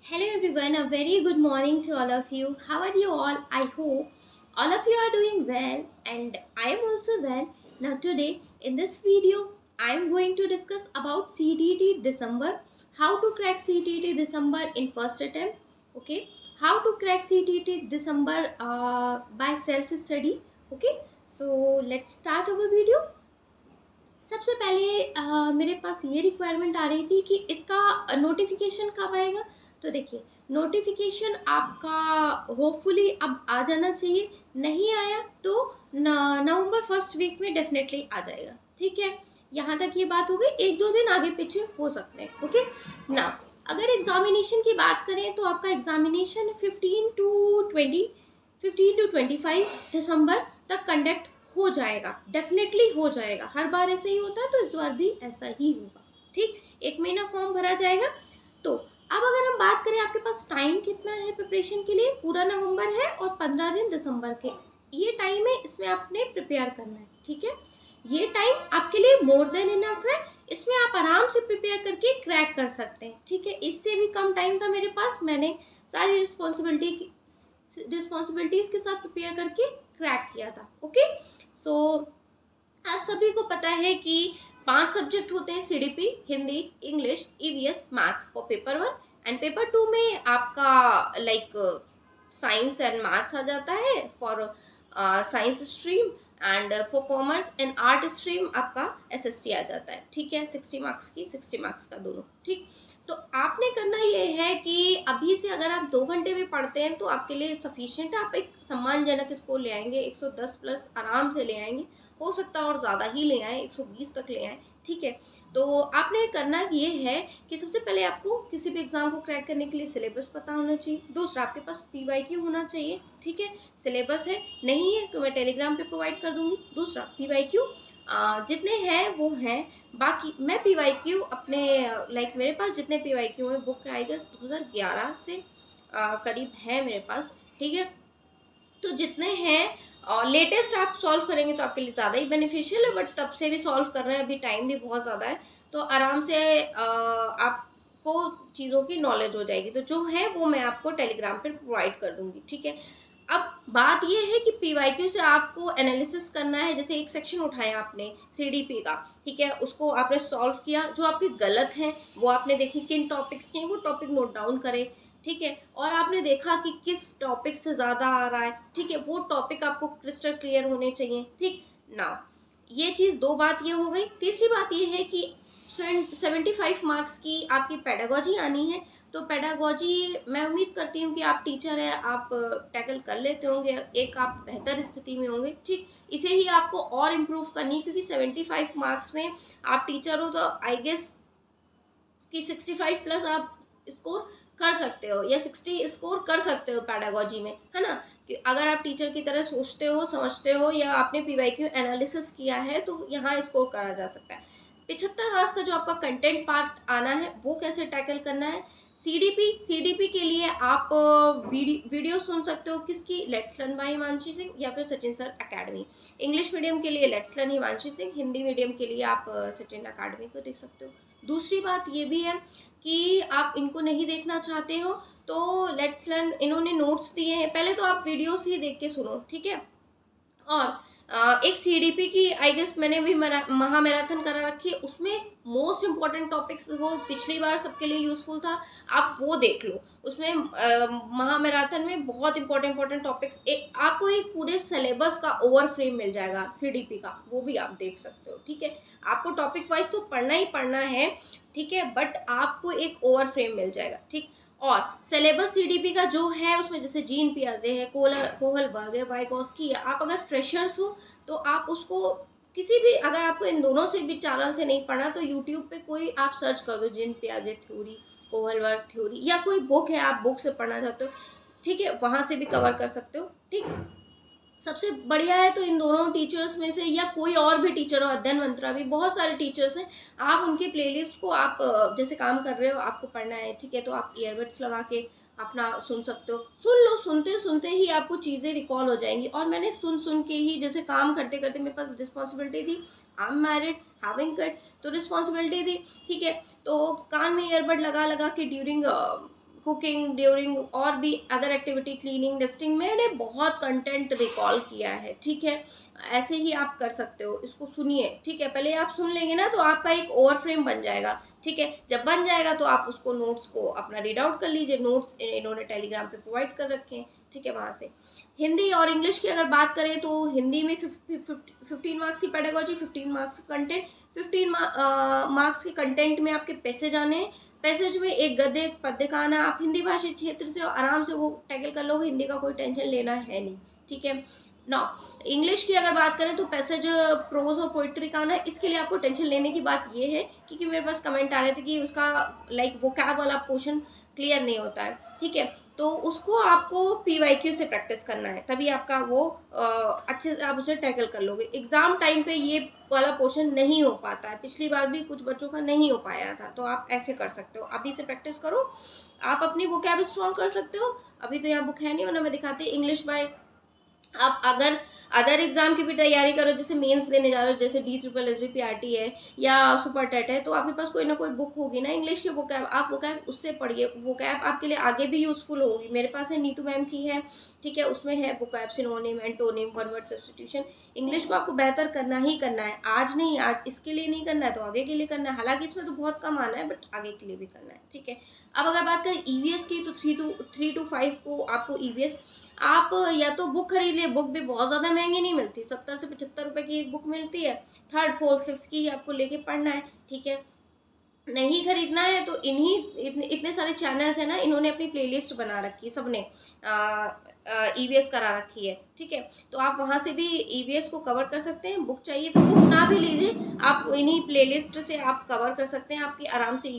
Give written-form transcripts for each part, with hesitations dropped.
Hello everyone, a very good morning to all of you. How are you all? I hope all of you are doing well and I am also well. Now today in this video I am going to discuss about CTT December, how to crack CTT December in first attempt, okay? How to crack CTT December by self study, okay? So let's start our video. सबसे पहले मेरे पास ये requirement आ रही थी कि इसका notification कब आएगा। तो देखिए, नोटिफिकेशन आपका होपफुली अब आ जाना चाहिए। नहीं आया तो नवंबर फर्स्ट वीक में डेफिनेटली आ जाएगा। ठीक है, यहाँ तक ये बात हो गई। एक दो दिन आगे पीछे हो सकते हैं। ओके ना, अगर एग्जामिनेशन की बात करें तो आपका एग्जामिनेशन 15 टू 25 दिसंबर तक कंडक्ट हो जाएगा, डेफिनेटली हो जाएगा। हर बार ऐसे ही होता है तो इस बार भी ऐसा ही होगा। ठीक, एक महीना फॉर्म भरा जाएगा। तो अब अगर हम बात करें आपके पास टाइम कितना है प्रिपरेशन के लिए, पूरा नवंबर है और 15 दिन दिसंबर के, ये टाइम है, इसमें आपने प्रिपेयर करना है। ठीक है, ये टाइम आपके लिए मोर देन इनफ है। इसमें आप आराम से प्रिपेयर करके क्रैक कर सकते हैं। ठीक है, इससे भी कम टाइम था मेरे पास, मैंने सारी रिस्पॉन्सिबिलिटीज के साथ प्रिपेयर करके क्रैक किया था। ओके, सो आप सभी को पता है कि 5 सब्जेक्ट होते हैं, CDP, Hindi, English, EVS, maths for paper 1 and paper 2 में आपका लाइक साइंस एंड मैथ्स आ जाता है for science stream, and for commerce and art stream आपका एसएसटी आ जाता है। ठीक है, 60 मार्क्स की, 60 मार्क्स का दोनों। ठीक, तो आपने करना ये है कि अभी से अगर आप 2 घंटे भी पढ़ते हैं तो आपके लिए सफिशिएंट है। आप एक सम्मानजनक स्कोर ले आएंगे, 110 प्लस आराम से ले आएंगे। हो सकता है और ज़्यादा ही ले आए, 120 तक ले आए। ठीक है, तो आपने करना ये है कि सबसे पहले आपको किसी भी एग्जाम को क्रैक करने के लिए सिलेबस पता होना चाहिए। दूसरा, आपके पास पीवाईक्यू होना चाहिए। ठीक है, सिलेबस है, नहीं है तो मैं टेलीग्राम पे प्रोवाइड कर दूंगी। दूसरा, पीवाईक्यू जितने हैं वो हैं। बाकी मैं पीवाईक्यू अपने लाइक मेरे पास जितने पीवाईक्यू हैं बुक आई गेस 2011 से करीब है मेरे पास। ठीक है, तो जितने हैं और लेटेस्ट आप सॉल्व करेंगे तो आपके लिए ज़्यादा ही बेनिफिशियल है, बट तब से भी सॉल्व कर रहे हैं, अभी टाइम भी बहुत ज़्यादा है, तो आराम से आपको चीज़ों की नॉलेज हो जाएगी। तो जो है वो मैं आपको टेलीग्राम पर प्रोवाइड कर दूंगी। ठीक है, अब बात ये है कि पीवाईक्यू से आपको एनालिसिस करना है। जैसे एक सेक्शन उठाया आपने सीडीपी का, ठीक है, उसको आपने सॉल्व किया, जो आपके गलत हैं वो आपने देखी, किन टॉपिक्स के, वो टॉपिक नोट डाउन करें। ठीक है, और आपने देखा कि किस टॉपिक से ज़्यादा आ रहा है। ठीक है, वो टॉपिक आपको क्रिस्टल क्लियर होने चाहिए। ठीक ना, ये चीज़ दो बात ये हो गई। तीसरी बात ये है कि 75 मार्क्स की आपकी पेडागोजी आनी है। तो पेडागोजी मैं उम्मीद करती हूँ कि आप टीचर हैं, आप टैकल कर लेते होंगे, एक आप बेहतर स्थिति में होंगे। ठीक, इसे ही आपको और इम्प्रूव करनी है, क्योंकि 75 मार्क्स में आप टीचर हो तो आई गेस कि 65 प्लस आप स्कोर कर सकते हो या 60 स्कोर कर सकते हो पैडागोजी में, है ना। कि अगर आप टीचर की तरह सोचते हो, समझते हो, या आपने पीवाईक्यू एनालिसिस किया है तो यहाँ स्कोर करा जा सकता है। 75 मार्क्स का जो आपका कंटेंट पार्ट आना है वो कैसे टैकल करना है। सीडीपी के लिए आप वीडियो सुन सकते हो, किसकी, let's learn by Himanshi Singh या फिर Sachin sir academy. English medium के लिए let's learn Himanshi Singh, Hindi medium के लिए आप सचिन एकेडमी को देख सकते हो। दूसरी बात ये भी है कि आप इनको नहीं देखना चाहते हो तो लेट्स लर्न, इन्होंने नोट्स दिए हैं, पहले तो आप वीडियोस ही देख के सुनो। ठीक है, और एक सीडीपी की आई गेस मैंने भी महा मैराथन करा रखी है, उसमें मोस्ट इम्पॉर्टेंट टॉपिक्स वो पिछली बार सबके लिए यूजफुल था, आप वो देख लो। उसमें महा मैराथन में बहुत इंपॉर्टेंट टॉपिक्स, एक आपको एक पूरे सिलेबस का ओवर फ्रेम मिल जाएगा सीडीपी का, वो भी आप देख सकते हो। ठीक है, आपको टॉपिक वाइज तो पढ़ना ही पढ़ना है, ठीक है, बट आपको एक ओवर फ्रेम मिल जाएगा। ठीक, और सिलेबस सीडीपी का जो है उसमें जैसे जीन पियाजे है, कोहलबर्ग है, वाइगोस्की है, आप अगर फ्रेशर्स हो तो आप उसको किसी भी, अगर आपको इन दोनों से भी चैनल से नहीं पढ़ना तो यूट्यूब पे कोई आप सर्च कर दो, जीन पियाजे थ्योरी, कोहलबर्ग थ्योरी, या कोई बुक है आप बुक से पढ़ना चाहते हो, ठीक है, वहाँ से भी कवर कर सकते हो। ठीक, सबसे बढ़िया है तो इन दोनों टीचर्स में से या कोई और भी टीचर हो, अध्ययन मंत्रा भी, बहुत सारे टीचर्स हैं, आप उनकी प्लेलिस्ट को आप जैसे काम कर रहे हो आपको पढ़ना है, ठीक है, तो आप ईयरबड्स लगा के अपना सुन सकते हो। सुन लो, सुनते सुनते ही आपको चीज़ें रिकॉल हो जाएंगी। और मैंने सुन सुन के ही, जैसे काम करते करते मेरे पास रिस्पॉन्सिबिलिटी थी, I am married having kid, तो रिस्पॉन्सिबिलिटी थी, ठीक है, तो कान में ईयरबड लगा लगा के ड्यूरिंग कुकिंग ड्यूरिंग और भी अदर एक्टिविटी क्लीनिंग डस्टिंग, मैंने बहुत कंटेंट रिकॉल किया है, ठीक है। ऐसे ही आप कर सकते हो, इसको सुनिए, ठीक है। पहले आप सुन लेंगे ना तो आपका एक ओवर फ्रेम बन जाएगा, ठीक है। जब बन जाएगा तो आप उसको नोट्स को अपना रीड आउट कर लीजिए, नोट्स इन्होंने टेलीग्राम पे प्रोवाइड कर रखे हैं, ठीक है, वहाँ से। हिंदी और इंग्लिश की अगर बात करें तो हिंदी में 15 मार्क्स की पेडागोजी, 15 मार्क्स कंटेंट, 15 मार्क्स के कंटेंट में आपके पैसेज आने हैं। पैसेज में एक गद्य एक पद्य का आना, आप हिंदी भाषी क्षेत्र से आराम से वो टैकल कर लोगे, हिंदी का कोई टेंशन लेना है नहीं, ठीक है ना। इंग्लिश की अगर बात करें तो पैसेज प्रोज और पोइट्री का आना, इसके लिए आपको टेंशन लेने की बात ये है क्योंकि मेरे पास कमेंट आ रहे थे कि उसका लाइक वोकैब वाला पोर्शन क्लियर नहीं होता है, ठीक है। तो उसको आपको PYQ से प्रैक्टिस करना है, तभी आपका वो अच्छे से आप उसे टैकल कर लोगे। एग्ज़ाम टाइम पे ये वाला पोर्शन नहीं हो पाता है, पिछली बार भी कुछ बच्चों का नहीं हो पाया था, तो आप ऐसे कर सकते हो, अभी से प्रैक्टिस करो, आप अपनी वोकैब स्ट्रॉन्ग कर सकते हो। अभी तो यहाँ बुक है नहीं, वरना मैं दिखाती इंग्लिश बाय। आप अगर अदर एग्जाम की भी तैयारी करो, जैसे मेंस देने जा रहे हो, जैसे DSSB है या सुपर टेट है, तो आपके पास कोई ना कोई बुक होगी ना इंग्लिश की वोकैब, आप वोकैब उससे पढ़िए, वोकैब आपके लिए आगे भी यूजफुल होगी। मेरे पास है नीतू मैम की है, ठीक है, उसमें है vocab, synonym, antonym, one word substitution. English को आपको बेहतर करना ही करना है, आज नहीं, आज इसके लिए नहीं करना है तो आगे के लिए करना है। हालांकि इसमें तो बहुत कम आना है बट आगे के लिए भी करना है, ठीक है। अब अगर बात करें EVS की तो 3 to 5 को आपको EVS आप या तो बुक खरीद लिए, बुक भी बहुत ज़्यादा महंगी नहीं मिलती, 70 से 75 रुपए की एक बुक मिलती है, 3rd 4th 5th की आपको लेके पढ़ना है, ठीक है। नहीं खरीदना है तो इतने सारे चैनल्स हैं ना, इन्होंने अपनी प्लेलिस्ट बना रखी है, सबने EVS करा रखी है, ठीक है। तो आप वहाँ से भी EVS को कवर कर सकते हैं। बुक चाहिए तो बुक ना भी लीजिए, आप इन्हीं प्लेलिस्ट से आप कवर कर सकते हैं, आपकी आराम से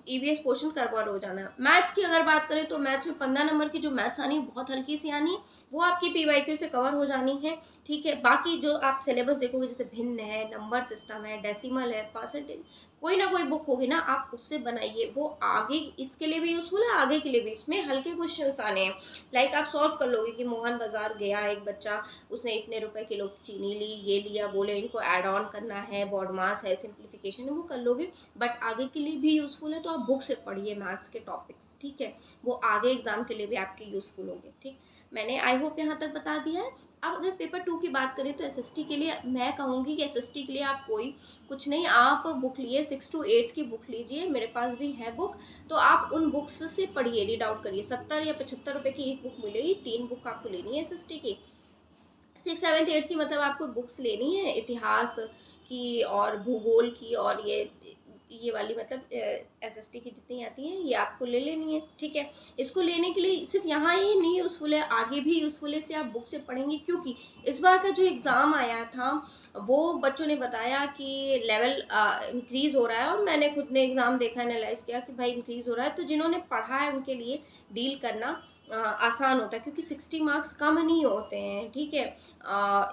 EVS पोर्शन कवर हो जाना है। मैथ्स की अगर बात करें तो मैथ्स में 15 नंबर की जो मैथ्स आनी है, बहुत हल्की सी आनी है, वो आपकी PYQ से कवर हो जानी है, ठीक है। बाकी जो आप सिलेबस देखोगे, जैसे भिन्न है, नंबर सिस्टम है, डेसिमल है, परसेंटेज, कोई ना कोई बुक होगी ना, आप उससे बनाइए, वो आगे इसके लिए भी यूजफुल है, आगे के लिए भी। इसमें हल्के क्वेश्चंस आने हैं, लाइक आप सॉल्व कर लोगे कि मोहन बाजार गया एक बच्चा, उसने इतने रुपए किलो चीनी ली, ये लिया, बोले इनको ऐड ऑन करना है, बॉड मास है, सिंप्लीफिकेशन है, वो कर लोगे, बट आगे के लिए भी यूजफुल है। तो आप बुक से पढ़िए मैथ्स के टॉपिक्स, ठीक है, वो आगे एग्जाम के लिए भी आपके यूजफुल होंगे, ठीक। मैंने आई होप यहाँ तक बता दिया है। अब अगर पेपर 2 की बात करें तो SST के लिए मैं कहूँगी कि SST के लिए आप कोई कुछ नहीं, आप बुक लिए 6 to 8 की बुक लीजिए, मेरे पास भी है बुक, तो आप उन बुक्स से पढ़िए, रीड आउट करिए। 70 या 75 रुपए की एक बुक मिलेगी, 3 बुक आपको लेनी है SST की। 6, 7, 8 की मतलब आपको बुक्स लेनी है इतिहास की और भूगोल की, और ये वाली मतलब SST की जितनी आती हैं ये आपको ले लेनी है, ठीक है। इसको लेने के लिए सिर्फ यहाँ ही नहीं यूज़फुल है, आगे भी यूज़फुल है, इसलिए आप बुक से पढ़ेंगे। क्योंकि इस बार का जो एग्ज़ाम आया था वो बच्चों ने बताया कि लेवल इंक्रीज़ हो रहा है, और मैंने खुद ने एग्ज़ाम देखा, एनालाइज किया कि भाई इंक्रीज़ हो रहा है, तो जिन्होंने पढ़ा है उनके लिए डील करना आसान होता है, क्योंकि 60 मार्क्स कम नहीं होते हैं, ठीक है।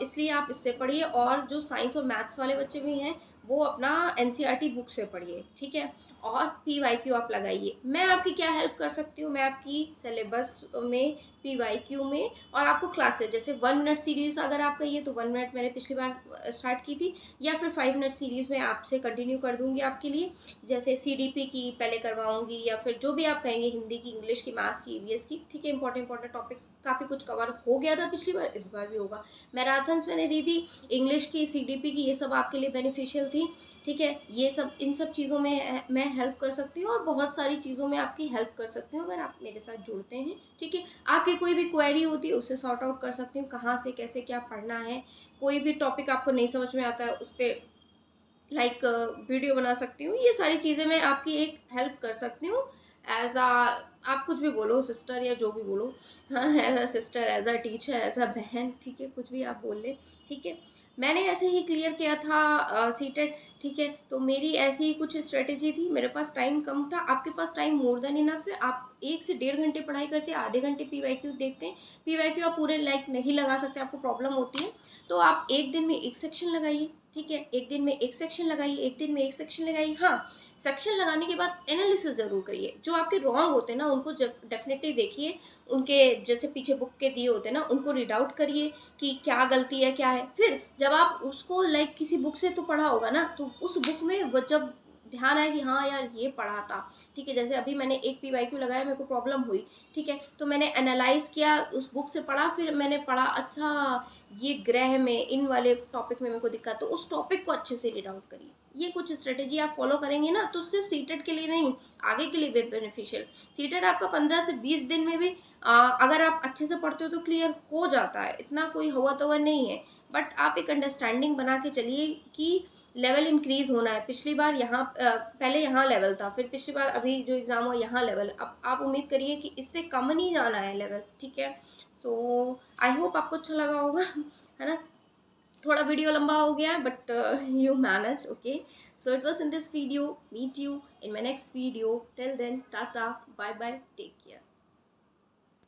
इसलिए आप इससे पढ़िए, और जो साइंस और मैथ्स वाले बच्चे भी हैं वो अपना NCERT बुक से पढ़िए, ठीक है। और PYQ आप लगाइए। मैं आपकी क्या हेल्प कर सकती हूँ, मैं आपकी सिलेबस में, PYQ में, और आपको क्लासेस, जैसे 1 मिनट सीरीज़ अगर आप कहिए तो 1 मिनट मैंने पिछली बार स्टार्ट की थी, या फिर 5 मिनट सीरीज़ में आपसे कंटिन्यू कर दूँगी आपके लिए, जैसे CDP की पहले करवाऊँगी, या फिर जो भी आप कहेंगे, हिंदी की, इंग्लिश की, मैथ्स की, EVS की, ठीक है। इंपॉर्टेंट टॉपिक्स काफ़ी कुछ कवर हो गया था पिछली बार, इस बार भी होगा। मैराथन्स मैंने दी थी, इंग्लिश की, CDP की, ये सब आपके लिए बेनिफिशियल थी, ठीक है। ये सब, इन सब चीज़ों में मैं हेल्प कर सकती हूँ, और बहुत सारी चीज़ों में आपकी हेल्प कर सकती हूँ अगर आप मेरे साथ जुड़ते हैं, ठीक है। आपकी कोई भी क्वेरी होती है उसे सॉर्ट आउट कर सकती हूँ, कहाँ से कैसे क्या पढ़ना है, कोई भी टॉपिक आपको नहीं समझ में आता है उस पर लाइक वीडियो बना सकती हूँ। ये सारी चीज़ें मैं आपकी एक हेल्प कर सकती हूँ, एज आ, आप कुछ भी बोलो, सिस्टर या जो भी बोलो, हाँ, as a sister, as a teacher, as a बहन, ठीक है, कुछ भी आप बोल लें, ठीक है। मैंने ऐसे ही क्लियर किया था सीटेट, ठीक है। तो मेरी ऐसी ही कुछ स्ट्रेटेजी थी, मेरे पास टाइम कम था, आपके पास टाइम मोर देन इनफ है। आप 1 से 1.5 घंटे पढ़ाई करते हैं, आधे घंटे PYQ देखते हैं। PYQ आप पूरे लाइक नहीं लगा सकते, आपको प्रॉब्लम होती है, तो आप एक दिन में एक सेक्शन लगाइए, ठीक है। एक दिन में एक सेक्शन लगाइए, एक दिन में एक सेक्शन लगाइए। हाँ, सेक्शन लगाने के बाद एनालिसिस ज़रूर करिए, जो आपके रॉन्ग होते हैं ना उनको डेफिनेटली देखिए, उनके जैसे पीछे बुक के दिए होते हैं ना, उनको रीड आउट करिए कि क्या गलती है क्या है। फिर जब आप उसको लाइक किसी बुक से तो पढ़ा होगा ना, तो उस बुक में वो जब ध्यान आया कि हाँ यार ये पढ़ा था, ठीक है। जैसे अभी मैंने एक PYQ लगाया, मेरे को प्रॉब्लम हुई, ठीक है, तो मैंने एनालाइज किया, उस बुक से पढ़ा, फिर मैंने पढ़ा अच्छा ये ग्रह में इन वाले टॉपिक में मेरे को दिक्कत, तो उस टॉपिक को अच्छे से रीड आउट करिए। ये कुछ स्ट्रेटेजी आप फॉलो करेंगे ना, तो सिर्फ सीटेट के लिए नहीं, आगे के लिए भी बेनिफिशियल। सीटेट आपका 15 से 20 दिन में भी अगर आप अच्छे से पढ़ते हो तो क्लियर हो जाता है, इतना कोई हुआ तो नहीं है। बट आप एक अंडरस्टैंडिंग बना के चलिए कि लेवल इंक्रीज होना है। पिछली बार यहाँ पहले यहाँ लेवल था, फिर पिछली बार अभी जो एग्ज़ाम हुआ यहाँ लेवल, अब आप उम्मीद करिए कि इससे कम नहीं जाना है लेवल, ठीक है। सो आई होप आपको अच्छा लगा होगा, है ना। थोड़ा वीडियो लंबा हो गया, but you manage, okay. So it was in this video, meet you in my next video, till then tata, bye bye, take care.